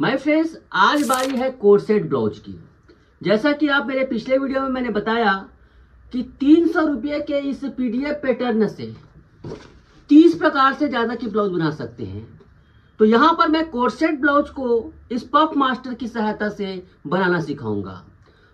My friends, आज बारी है कोट सेट ब्लाउज की। जैसा कि आप मेरे पिछले वीडियो में मैंने बताया कि 300 रुपये के इस पीडीएफ पैटर्न से 30 प्रकार से ज्यादा की ब्लाउज बना सकते हैं। तो यहाँ पर मैं कोट सेट ब्लाउज को इस पफ मास्टर की सहायता से बनाना सिखाऊंगा।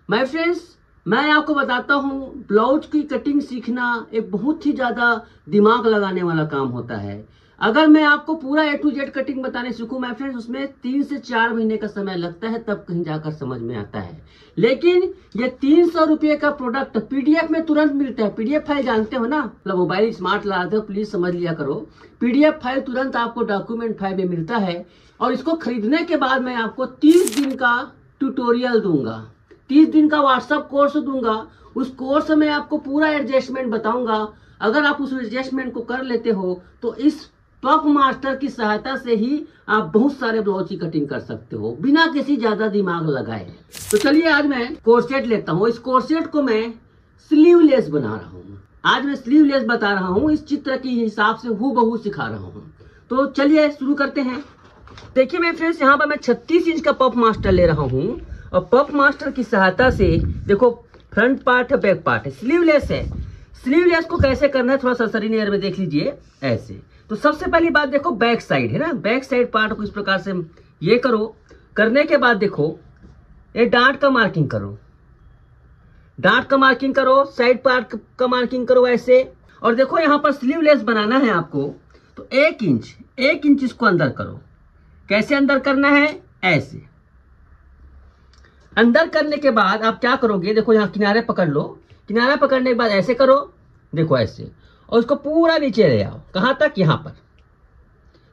माय फ्रेंड्स, मैं आपको बताता हूँ, ब्लाउज की कटिंग सीखना एक बहुत ही ज्यादा दिमाग लगाने वाला काम होता है। अगर मैं आपको पूरा A to Z कटिंग बताने सीखूं माय फ्रेंड्स, उसमें 3 से 4 महीने का समय लगता है, तब कहीं जाकर समझ में आता है। लेकिन ये 300 रुपये का प्रोडक्ट पीडीएफ में तुरंत मिलता है। पीडीएफ फाइल जानते हो ना, मतलब मोबाइल स्मार्ट लाते हो, प्लीज समझ लिया करो। पीडीएफ फाइल तुरंत आपको डॉक्यूमेंट फाइल में मिलता है और इसको खरीदने के बाद मैं आपको 30 दिन का ट्यूटोरियल दूंगा, 30 दिन का व्हाट्सएप कोर्स दूंगा। उस कोर्स में आपको पूरा एडजस्टमेंट बताऊंगा। अगर आप उस एडजस्टमेंट को कर लेते हो तो इस पफ मास्टर की सहायता से ही आप बहुत सारे ब्लाउज की कटिंग कर सकते हो बिना किसी ज्यादा दिमाग लगाए। तो चलिए आज मैं कोर्सेट लेता हूँ। इस कोर्सेट को मैं स्लीवलेस बना रहा हूँ। आज मैं स्लीवलेस बता रहा हूँ, इस चित्र के हिसाब से हूबहू सिखा रहा हूँ। तो चलिए शुरू करते हैं। देखिए मेरे फ्रेंड्स, यहाँ पर मैं 36 इंच का पफ मास्टर ले रहा हूँ और पफ मास्टर की सहायता से देखो फ्रंट पार्ट है, बैक पार्ट है, स्लीवलेस है। स्लीवलेस को कैसे करना है थोड़ा सरसरी नियर में देख लीजिए ऐसे। तो सबसे पहली बात देखो बैक साइड है ना, बैक साइड पार्ट को इस प्रकार से ये करो। करने के बाद देखो ये डांट का मार्किंग करो, डांट का मार्किंग करो, साइड पार्ट का मार्किंग करो ऐसे। और देखो यहाँ पर स्लीवलेस बनाना है आपको, तो 1 इंच इसको अंदर करो। कैसे अंदर करना है? ऐसे। अंदर करने के बाद आप क्या करोगे, देखो यहाँ किनारे पकड़ लो, किनारा पकड़ने के बाद ऐसे करो, देखो ऐसे, और उसको पूरा नीचे ले आओ। कहां तक? यहां पर।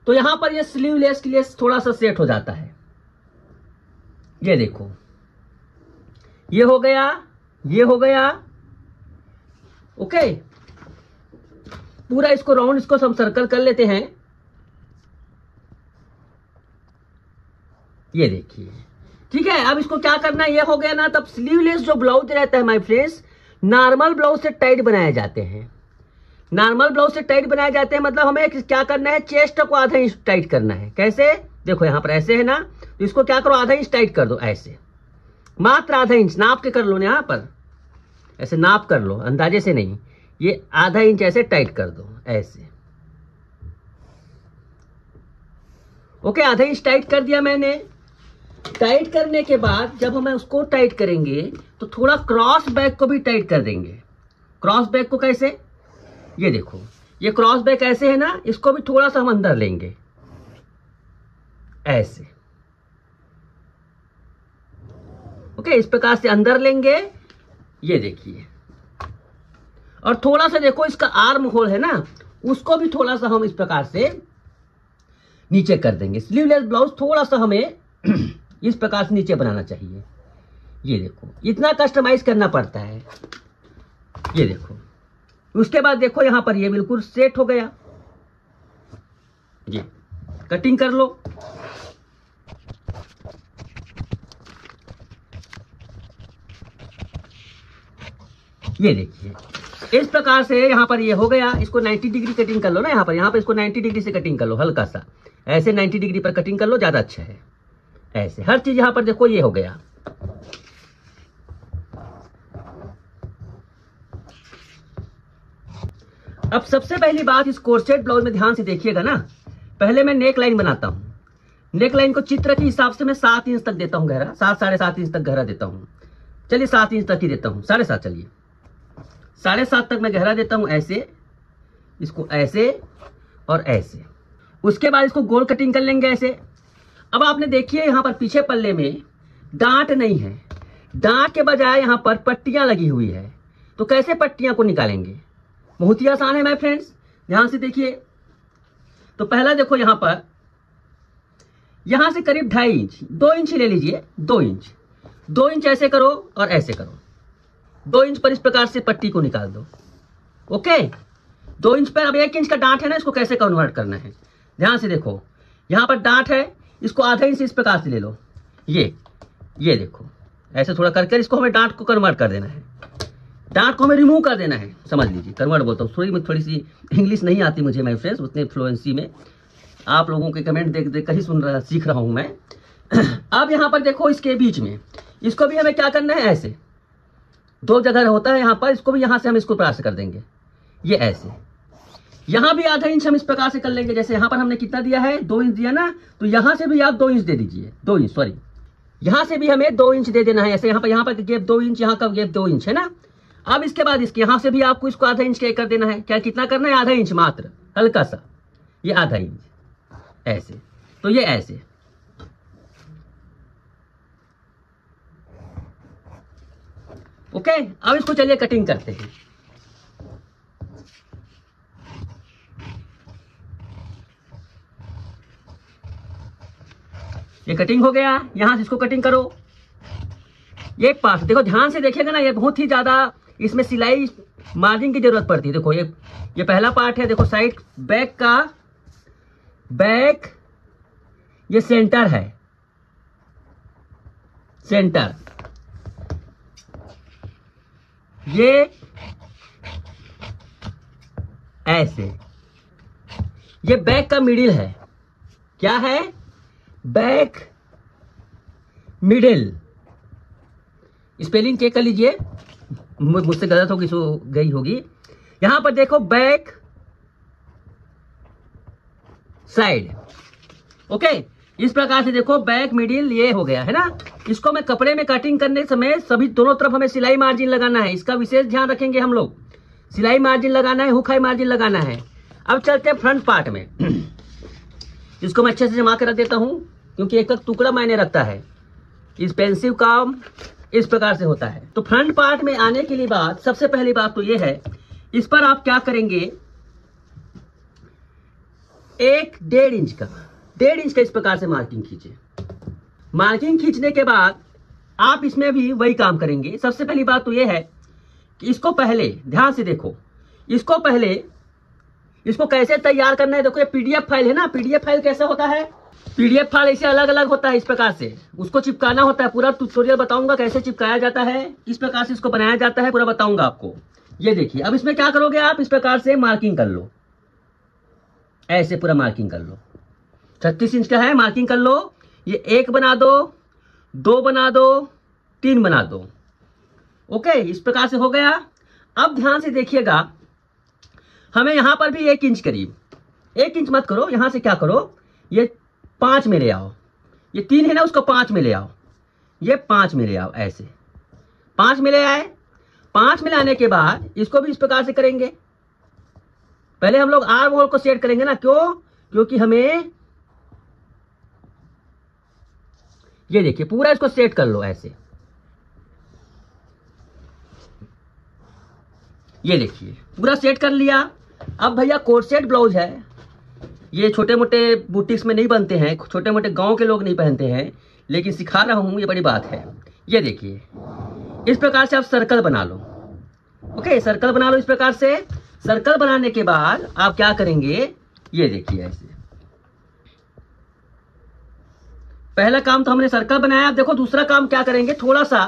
तो यहां पर ये स्लीवलेस के लिए थोड़ा सा सेट हो जाता है। ये देखो, ये हो गया, ये हो गया। ओके, पूरा इसको राउंड, इसको हम सर्कल कर लेते हैं। ये देखिए, ठीक है। अब इसको क्या करना है, ये हो गया ना। तब स्लीवलेस जो ब्लाउज रहता है माय फ्रेंड्स, नॉर्मल ब्लाउज से टाइट बनाए जाते हैं। नॉर्मल ब्लाउज से टाइट बनाए जाते हैं, मतलब हमें क्या करना है, चेस्ट को आधा इंच टाइट करना है। कैसे? देखो यहाँ पर ऐसे है ना, तो इसको क्या करो, आधा इंच टाइट कर दो ऐसे, मात्र आधा इंच नाप के कर लो। यहाँ पर ऐसे नाप कर लो, अंदाजे से नहीं, ये आधा इंच ऐसे टाइट कर दो ऐसे। ओके, आधा इंच टाइट कर दिया मैंने। टाइट करने के बाद जब हमें उसको टाइट करेंगे तो थोड़ा क्रॉस बैक को भी टाइट कर देंगे। क्रॉस बैक को कैसे? ये देखो, ये क्रॉस बैक ऐसे है ना, इसको भी थोड़ा सा हम अंदर लेंगे ऐसे। ओके, इस प्रकार से अंदर लेंगे, ये देखिए। और थोड़ा सा देखो इसका आर्म होल है ना, उसको भी थोड़ा सा हम इस प्रकार से नीचे कर देंगे। स्लीवलेस ब्लाउज थोड़ा सा हमें इस प्रकार से नीचे बनाना चाहिए। ये देखो, इतना कस्टमाइज करना पड़ता है। ये देखो, उसके बाद देखो यहां पर ये बिल्कुल सेट हो गया। ये कटिंग कर लो। ये देखिए, इस प्रकार से यहां पर ये हो गया। इसको 90 डिग्री कटिंग कर लो ना, यहां पर इसको 90 डिग्री से कटिंग कर लो, हल्का सा ऐसे 90 डिग्री पर कटिंग कर लो, ज्यादा अच्छा है। ऐसे हर चीज यहां पर देखो, ये हो गया। अब सबसे पहली बात, इस कोर्सेट ब्लाउज में ध्यान से देखिएगा ना। पहले मैं नेक लाइन बनाता हूं। नेक लाइन को चित्र के हिसाब से मैं 7 इंच तक देता हूं गहरा, 7-7.5 इंच तक गहरा देता हूं। चलिए 7 इंच तक ही देता हूं, 7.5 चलिए 7.5 तक मैं गहरा देता हूं ऐसे, इसको ऐसे और ऐसे। उसके बाद इसको गोल कटिंग कर लेंगे ऐसे। अब आपने देखिए यहाँ पर पीछे पल्ले में डांट नहीं है, डांट के बजाय यहाँ पर पट्टियां लगी हुई है। तो कैसे पट्टियां को निकालेंगे? बहुत ही आसान है माय फ्रेंड्स, ध्यान से देखिए। तो पहला देखो यहाँ पर, यहां से करीब 2.5 इंच, 2 इंच ले लीजिए, 2 इंच ऐसे करो और ऐसे करो। 2 इंच पर इस प्रकार से पट्टी को निकाल दो। ओके, 2 इंच पर अब 1 इंच का डांट है ना, इसको कैसे कन्वर्ट करना है ध्यान से देखो। यहां पर डांट है, इसको आधा इंच इस प्रकार से ले लो। ये देखो, ऐसे थोड़ा करके इसको हमें डांट को कन्वर्ट कर देना है। डांट को हमें रिमूव कर देना है, समझ लीजिए। कन्वर्ट बोलता हूँ, थोड़ी सी इंग्लिश नहीं आती मुझे माय फ्रेंड्स उतने फ्लुएंसी में। आप लोगों के कमेंट देख देख कर ही सीख रहा हूँ मैं। अब यहाँ पर देखो इसके बीच में इसको भी हमें क्या करना है, ऐसे दो जगह होता है यहाँ पर, इसको भी यहाँ से हम इसको प्रकार से कर देंगे, ये ऐसे। यहाँ भी आधा इंच हम इस प्रकार से कर लेंगे, जैसे यहाँ पर हमने कितना दिया है, 2 इंच दिया ना, तो यहाँ से भी आप 2 इंच दे दीजिए, 2 इंच सॉरी, यहाँ से भी हमें 2 इंच दे देना है ऐसे। यहाँ पर गैप 2 इंच, यहाँ का गैप 2 इंच है ना। अब इसके बाद इसके यहाँ से भी आपको इसको आधा इंच कर देना है। क्या कितना करना है, आधा इंच मात्र, हल्का सा, ये आधा इंच ऐसे, तो ये ऐसे। ओके, अब इसको चलिए कटिंग करते हैं। ये कटिंग हो गया, यहां से इसको कटिंग करो। ये एक पार्ट देखो, ध्यान से देखिएगा ना, ये बहुत ही ज्यादा इसमें सिलाई मार्जिन की जरूरत पड़ती है। देखो ये पहला पार्ट है, देखो साइड बैक का, बैक ये सेंटर है, सेंटर ये ऐसे, ये बैक का मिडिल है। क्या है, बैक मिडिल। स्पेलिंग चेक कर लीजिए, मुझसे गलत होगी सो गई होगी। यहां पर देखो बैक साइड, ओके, इस प्रकार से देखो बैक मिडिल ये हो गया है ना। इसको मैं कपड़े में कटिंग करने समय सभी दोनों तरफ हमें सिलाई मार्जिन लगाना है, इसका विशेष ध्यान रखेंगे हम लोग। सिलाई मार्जिन लगाना है, हुक हाई मार्जिन लगाना है। अब चलते हैं फ्रंट पार्ट में। इसको मैं अच्छे से जमा के रख देता हूं, क्योंकि एक एक टुकड़ा मायने रखता है। इस पेंसिल काम इस प्रकार से होता है। तो फ्रंट पार्ट में आने के लिए बात, सबसे पहली बात तो ये है, इस पर आप क्या करेंगे, 1.5 इंच का, 1.5 इंच का इस प्रकार से मार्किंग खींचे। मार्किंग खींचने के बाद आप इसमें भी वही काम करेंगे। सबसे पहली बात तो ये है कि इसको पहले ध्यान से देखो, इसको पहले इसको कैसे तैयार करना है। देखो ये पीडीएफ फाइल है ना, पीडीएफ फाइल कैसा होता है, पीडीएफ फाइल ऐसे अलग अलग होता है, इस प्रकार से उसको चिपकाना होता है। पूरा ट्यूटोरियल बताऊंगा कैसे चिपकाया जाता है, किस प्रकार से इसको बनाया जाता है, पूरा बताऊंगा आपको। ये देखिए, अब इसमें क्या करोगे आप, इस प्रकार से मार्किंग कर लो, ऐसे पूरा मार्किंग कर लो। 36 इंच का है, मार्किंग कर लो। ये 1 बना दो, 2 बना दो, 3 बना दो। ओके, इस प्रकार से हो गया। अब ध्यान से देखिएगा, हमें यहां पर भी 1 इंच करीब, 1 इंच मत करो, यहां से क्या करो, ये 5 में ले आओ। ये 3 है ना, उसको 5 में ले आओ, ये 5 में ले आओ, ऐसे 5 में ले आए। 5 में लाने के बाद इसको भी इस प्रकार से करेंगे। पहले हम लोग आर्म होल को सेट करेंगे ना, क्यों, क्योंकि हमें ये देखिए पूरा इसको सेट कर लो ऐसे। ये देखिए पूरा सेट कर लिया। अब भैया कोट सेट ब्लाउज है, ये छोटे मोटे बुटीक्स में नहीं बनते हैं, छोटे मोटे गांव के लोग नहीं पहनते हैं, लेकिन सिखा रहा हूं, ये बड़ी बात है। ये देखिए इस प्रकार से आप सर्कल बना लो। ओके, सर्कल बना लो इस प्रकार से। सर्कल बनाने के बाद आप क्या करेंगे, ये देखिए ऐसे। पहला काम तो हमने सर्कल बनाया। अब देखो दूसरा काम क्या करेंगे, थोड़ा सा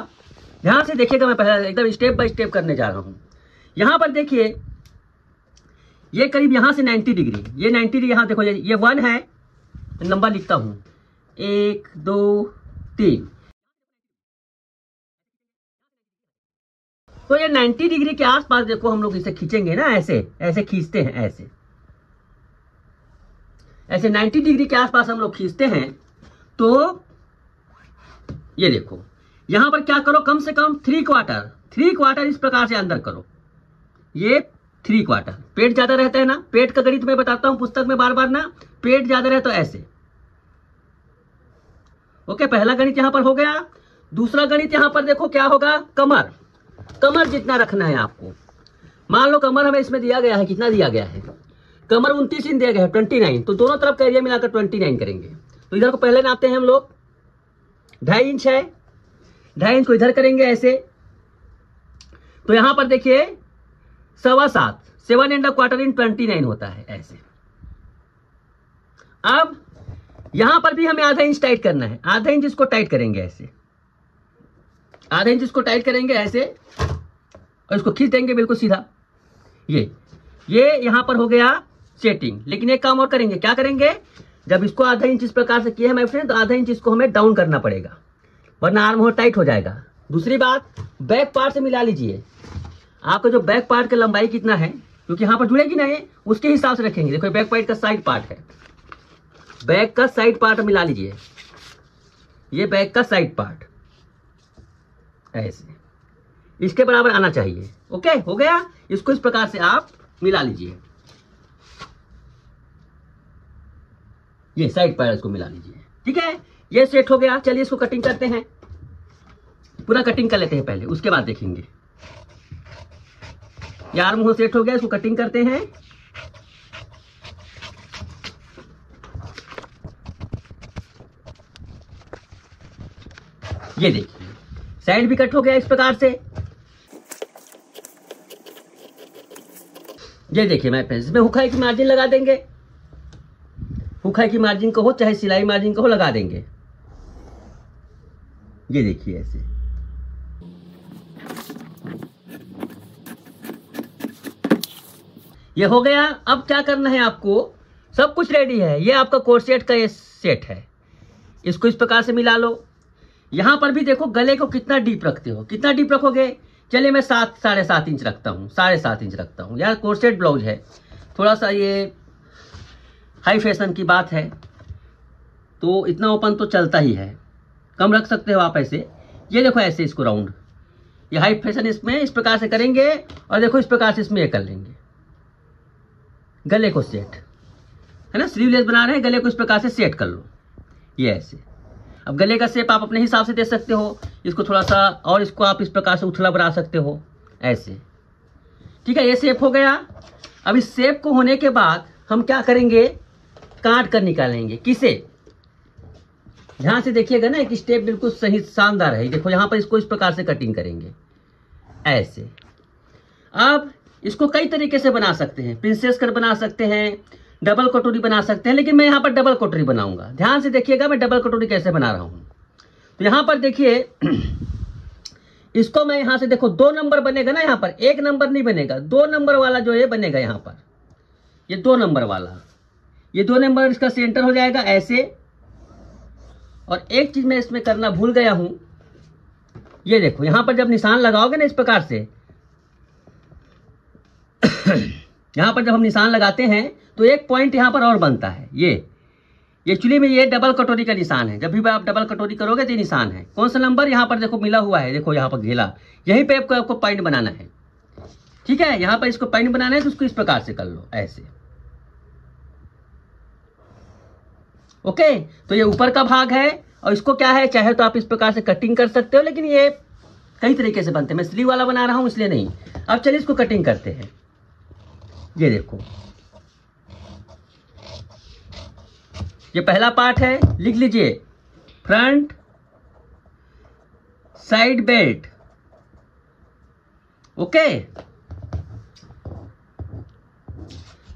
ध्यान से देखिएगा, मैं पहले एकदम स्टेप बाय स्टेप करने जा रहा हूं। यहां पर देखिए, ये करीब यहां से 90 डिग्री, ये 90 डिग्री, यहां देखो ये 1 है, नंबर लिखता हूं, 1 2 3। तो ये 90 डिग्री के आसपास देखो हम लोग इसे खींचेंगे ना, ऐसे ऐसे खींचते हैं, ऐसे ऐसे 90 डिग्री के आसपास हम लोग खींचते हैं। तो ये देखो यहां पर क्या करो, कम से कम 3/4 इस प्रकार से अंदर करो। ये 3/4, पेट ज्यादा रहता है ना, पेट का गणित मैं बताता हूं पुस्तक में बार बार ना, पेट ज्यादा रहता तो ऐसे। ओके, पहला गणित यहां पर हो गया। दूसरा गणित यहां पर देखो क्या होगा, कमर जितना रखना है आपको। मान लो कमर हमें इसमें दिया गया है, कितना दिया गया है, कमर 29 इंच दिया गया है, 29, तो दोनों तरफ का एरिया मिलाकर 29 करेंगे। तो इधर को पहले नापते हैं हम लोग, 2.5 इंच है, 2.5 इंच को इधर करेंगे ऐसे। तो यहां पर देखिए 7.25, 7.25 इन 29 होता है ऐसे। अब यहां पर भी हमें आधा इंच टाइट करना है, आधा इंच इसको टाइट करेंगे ऐसे, आधा इंच इसको टाइट करेंगे ऐसे, और इसको खींच देंगे बिल्कुल सीधा। ये यहां पर हो गया सेटिंग। लेकिन एक काम और करेंगे, क्या करेंगे, जब इसको आधा इंच इस प्रकार से किया है माय फ्रेंड, तो आधा इंच इसको हमें डाउन करना पड़ेगा, वरना आर्म होल टाइट हो जाएगा। दूसरी बात, बैक पार्ट से मिला लीजिए। आपका जो बैक पार्ट की लंबाई कितना है, क्योंकि यहाँ पर जुड़ेगी ना ये, उसके हिसाब से रखेंगे। देखो बैक पार्ट का साइड पार्ट है, बैक का साइड पार्ट मिला लीजिए। ये बैक का साइड पार्ट ऐसे इसके बराबर आना चाहिए। ओके, हो गया। इसको इस प्रकार से आप मिला लीजिए। ये साइड पार्ट इसको मिला लीजिए। ठीक है, ये सेट हो गया। चलिए इसको कटिंग करते हैं, पूरा कटिंग कर लेते हैं पहले, उसके बाद देखेंगे। यार मुंह सेट हो गया, इसको कटिंग करते हैं। ये देखिए साइड भी कट हो गया इस प्रकार से। ये देखिए मैं फ्रेंड्स, इसमें हुक हाई की मार्जिन लगा देंगे। हुक हाई की मार्जिन कहो चाहे सिलाई मार्जिन कहो, लगा देंगे। ये देखिए ऐसे। ये हो गया। अब क्या करना है आपको, सब कुछ रेडी है। ये आपका कोट सेट का ये सेट है, इसको इस प्रकार से मिला लो। यहां पर भी देखो गले को कितना डीप रखते हो, कितना डीप रखोगे। चलिए मैं 7.5 इंच रखता हूँ, 7.5 इंच रखता हूँ। यार कोट सेट ब्लाउज है, थोड़ा सा ये हाई फैशन की बात है, तो इतना ओपन तो चलता ही है, कम रख सकते हो आप ऐसे। ये देखो ऐसे इसको राउंड, ये हाई फैशन इसमें इस प्रकार से करेंगे, और देखो इस प्रकार से इसमें ये कर लेंगे। गले को सेट है ना, स्लीवलेस बना रहे हैं, गले को इस प्रकार से सेट कर लो। ये ऐसे। अब गले का शेप आप अपने हिसाब से दे सकते हो, इसको थोड़ा सा, और इसको आप इस प्रकार से उथला बना सकते हो ऐसे। ठीक है, ये शेप हो गया। अब इस शेप को होने के बाद हम क्या करेंगे, काट कर निकालेंगे। किसे, ध्यान से देखिएगा ना, एक स्टेप बिल्कुल सही शानदार है। देखो यहाँ पर इसको इस प्रकार से कटिंग करेंगे ऐसे। अब इसको कई तरीके से बना सकते हैं, प्रिंसेस कट बना सकते हैं, डबल कटोरी बना सकते हैं, लेकिन मैं यहाँ पर डबल कटोरी बनाऊंगा। ध्यान से देखिएगा मैं डबल कटोरी कैसे बना रहा हूँ। तो यहाँ पर देखिए इसको मैं यहाँ से, देखो 2 नंबर बनेगा ना, यहाँ पर 1 नंबर नहीं बनेगा, 2 नंबर वाला जो ये बनेगा यहाँ पर, ये 2 नंबर वाला, ये 2 नंबर इसका सेंटर हो जाएगा ऐसे। और एक चीज मैं इसमें करना भूल गया हूं, ये देखो यहाँ पर जब निशान लगाओगे ना इस प्रकार से यहाँ पर जब हम निशान लगाते हैं तो एक पॉइंट यहाँ पर और बनता है। ये एक्चुअली में ये डबल कटोरी का निशान है। जब भी आप डबल कटोरी करोगे तो ये निशान है। कौन सा नंबर, यहाँ पर देखो मिला हुआ है, देखो यहाँ पर घेला, यहीं पे आपको पॉइंट बनाना है। ठीक है, यहाँ पर इसको पॉइंट बनाना है, तो उसको इस प्रकार से कर लो ऐसे। ओके, तो ये ऊपर का भाग है, और इसको क्या है, चाहे तो आप इस प्रकार से कटिंग कर सकते हो, लेकिन ये कई तरीके से बनते हैं। मैं स्लीव वाला बना रहा हूं इसलिए नहीं। अब चलिए इसको कटिंग करते हैं। ये देखो, ये पहला पार्ट है, लिख लीजिए, फ्रंट साइड बेल्ट। ओके,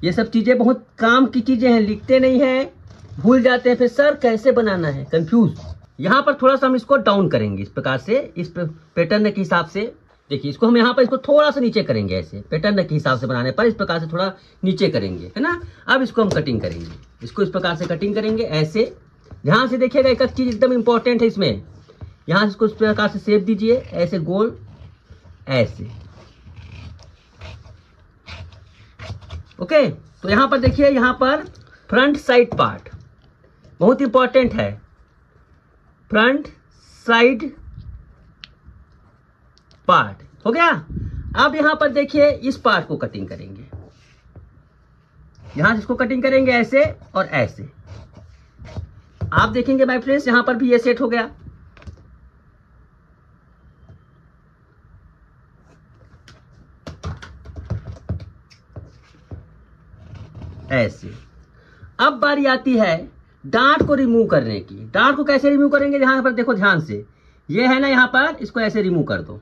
ये सब चीजें बहुत काम की चीजें हैं, लिखते नहीं हैं, भूल जाते हैं, फिर सर कैसे बनाना है, कंफ्यूज। यहां पर थोड़ा सा हम इसको डाउन करेंगे इस प्रकार से, इस पैटर्न के हिसाब से। देखिए इसको हम यहाँ पर इसको थोड़ा सा नीचे करेंगे ऐसे, पैटर्न के हिसाब से बनाने पर इस प्रकार से थोड़ा नीचे करेंगे, है ना। अब इसको हम कटिंग करेंगे, इसको इस प्रकार से कटिंग करेंगे ऐसे। ध्यान से देखिएगा, एक चीज एकदम इंपॉर्टेंट है इसमें, यहाँ से इसको इस प्रकार से शेप दीजिए ऐसे, गोल ऐसे। ओके, तो यहाँ पर देखिए, यहाँ पर फ्रंट साइड पार्ट बहुत इंपॉर्टेंट है, फ्रंट साइड पार्ट हो गया। अब यहां पर देखिए इस पार्ट को कटिंग करेंगे, यहां से इसको कटिंग करेंगे ऐसे और ऐसे। आप देखेंगे माय फ्रेंड्स, यहां पर भी ये सेट हो गया। ऐसे। अब बारी आती है डांट को रिमूव करने की। डांट को कैसे रिमूव करेंगे, यहां पर देखो ध्यान से, ये है ना, यहां पर इसको ऐसे रिमूव कर दो,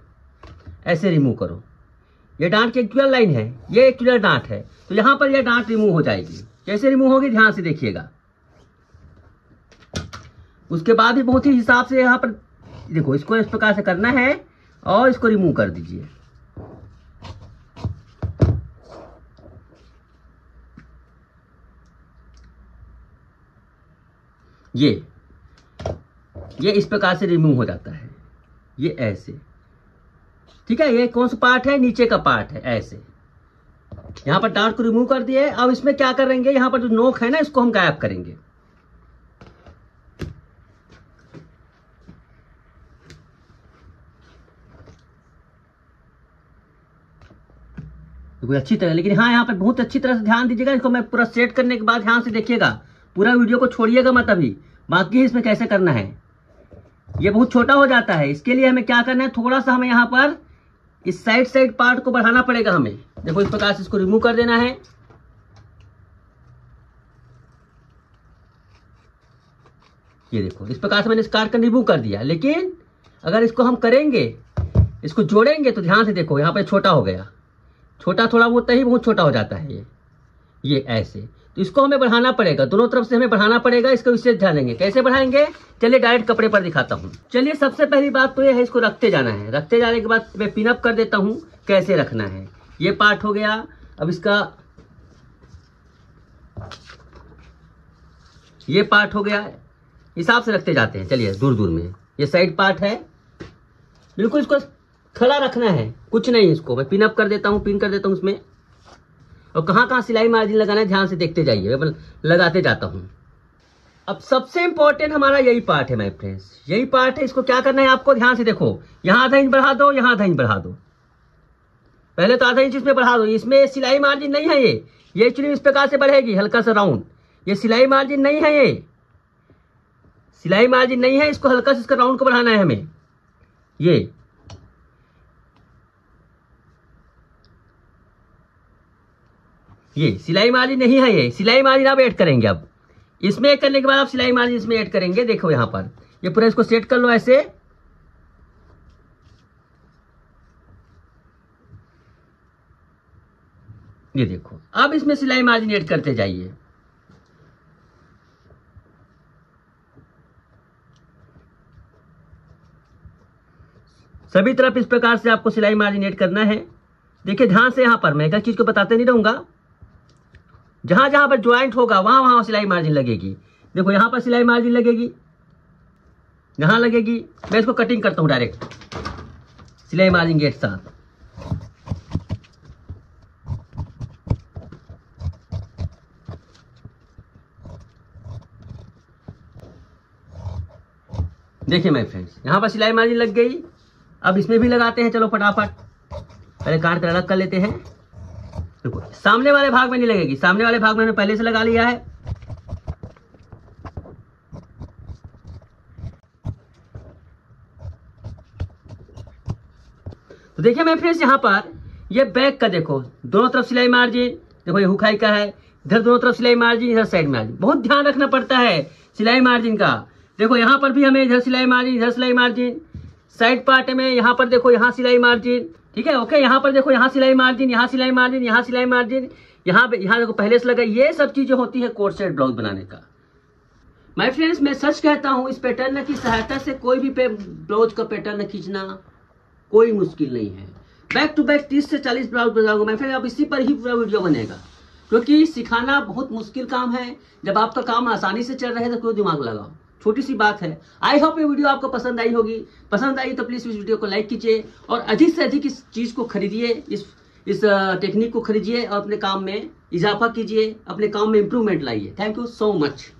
ऐसे रिमूव करो। ये डांट की एक्चुअल लाइन है, ये एक्चुअल डांट है, तो यहां पर ये डांट रिमूव हो जाएगी। कैसे रिमूव होगी, ध्यान से देखिएगा। उसके बाद भी बहुत ही हिसाब से यहां पर देखो, इसको इस प्रकार से करना है और इसको रिमूव कर दीजिए। ये इस प्रकार से रिमूव हो जाता है, ये ऐसे। ठीक है, ये कौन सा पार्ट है, नीचे का पार्ट है, ऐसे। यहाँ पर डार्ट को रिमूव कर दिए। अब इसमें क्या करेंगे, यहाँ पर जो नोक है ना, इसको हम गायब करेंगे। कोई अच्छी तरह, लेकिन हाँ यहाँ पर बहुत अच्छी तरह से ध्यान दीजिएगा। इसको मैं पूरा सेट करने के बाद ध्यान से देखिएगा, पूरा वीडियो को छोड़िएगा मत अभी, बाकी इसमें कैसे करना है। ये बहुत छोटा हो जाता है, इसके लिए हमें क्या करना है, थोड़ा सा हमें यहाँ पर इस साइड पार्ट को बढ़ाना पड़ेगा हमें। देखो इस प्रकार से इसको रिमूव कर देना है। ये देखो इस प्रकार से मैंने इस कार का रिमूव कर दिया। लेकिन अगर इसको हम करेंगे, इसको जोड़ेंगे, तो ध्यान से देखो यहाँ पे छोटा हो गया, छोटा थोड़ा बहुत ही बहुत छोटा हो जाता है ये ऐसे। तो इसको हमें बढ़ाना पड़ेगा, दोनों तरफ से हमें बढ़ाना पड़ेगा। इसको विशेष ध्यान देंगे, कैसे बढ़ाएंगे, चलिए डायरेक्ट कपड़े पर दिखाता हूँ। चलिए सबसे पहली बात तो ये है, इसको रखते जाना है। रखते जाने के बाद मैं पिन अप कर देता हूँ कैसे रखना है। ये पार्ट हो गया। अब इसका ये पार्ट हो गया, हिसाब से रखते जाते हैं। चलिए दूर दूर में ये साइड पार्ट है, बिल्कुल इसको खड़ा रखना है, कुछ नहीं। इसको मैं पिन अप कर देता हूँ, पिन कर देता हूँ इसमें। और कहाँ कहाँ सिलाई मार्जिन लगाना है ध्यान से देखते जाइए, मैं लगाते जाता हूँ। अब सबसे इंपॉर्टेंट हमारा यही पार्ट है माय फ्रेंड्स, यही पार्ट है। इसको क्या करना है आपको, ध्यान से देखो, यहाँ आधा इंच बढ़ा दो, यहाँ आधा इंच बढ़ा दो। पहले तो आधा इंच इसमें बढ़ा दो। इसमें सिलाई मार्जिन नहीं है, ये एक्चुअली इस प्रकार से बढ़ेगी, हल्का सा राउंड। ये सिलाई मार्जिन नहीं है, ये सिलाई मार्जिन नहीं है। इसको हल्का से इसका राउंड को बढ़ाना है हमें। ये सिलाई मार्जिन नहीं है, ये सिलाई मार्जिन आप ऐड करेंगे। अब इसमें ऐड करने के बाद आप सिलाई मार्जिन इसमें ऐड करेंगे। देखो यहाँ पर ये पूरा इसको सेट कर लो ऐसे। ये देखो, अब इसमें सिलाई मार्जिन ऐड करते जाइए। सभी तरफ इस प्रकार से आपको सिलाई मार्जिन ऐड करना है। देखिए ध्यान से, यहाँ पर मैं एक चीज को बताते नहीं रहूंगा, जहां जहां पर ज्वाइंट होगा वहां वहां सिलाई मार्जिन लगेगी। देखो यहाँ पर सिलाई मार्जिन लगेगी, यहां लगेगी। मैं इसको कटिंग करता हूं डायरेक्ट सिलाई मार्जिन के साथ। देखिए माय फ्रेंड्स, यहाँ पर सिलाई मार्जिन लग गई। अब इसमें भी लगाते हैं, चलो फटाफट। पहले काट कर अलग कर लेते हैं। देखो सामने वाले भाग में नहीं लगेगी, सामने वाले भाग में मैंने पहले से लगा लिया है। तो देखिए माय फ्रेंड्स, यहाँ पर ये बैक का देखो, दोनों तरफ सिलाई मार्जिन। देखो ये हुकाई का है, इधर दोनों तरफ सिलाई मार्जिन, इधर साइड मार्जिन। बहुत ध्यान रखना पड़ता है सिलाई मार्जिन का। देखो यहाँ पर भी हमें इधर सिलाई मार्जिन, इधर सिलाई मार्जिन। साइड पार्ट में यहाँ पर देखो, यहाँ सिलाई मार्जिन। ठीक है, ओके। यहाँ पर देखो, यहाँ सिलाई मार्जिन, यहाँ सिलाई मार्जिन, यहाँ सिलाई मार्जिन, यहाँ देखो पहले से लगा। ये सब चीजें होती है कोट सेट ब्लाउज बनाने का। माय फ्रेंड्स, मैं सच कहता हूँ, इस पैटर्न की सहायता से कोई भी ब्लाउज का पैटर्न खींचना कोई मुश्किल नहीं है। बैक टू बैक 30 से 40 ब्लाउज बनाऊंगा मैं, फिर अब इसी पर ही पूरा वीडियो बनेगा। क्योंकि सिखाना बहुत मुश्किल काम है। जब आपका काम आसानी से चल रहा है तो क्यों दिमाग लगाओ, छोटी सी बात है। आई होप ये वीडियो आपको पसंद आई होगी। पसंद आई तो प्लीज इस वीडियो को लाइक कीजिए और अधिक से अधिक इस चीज को खरीदिए, इस टेक्निक को खरीदिए और अपने काम में इजाफा कीजिए, अपने काम में इंप्रूवमेंट लाइए। Thank you so much.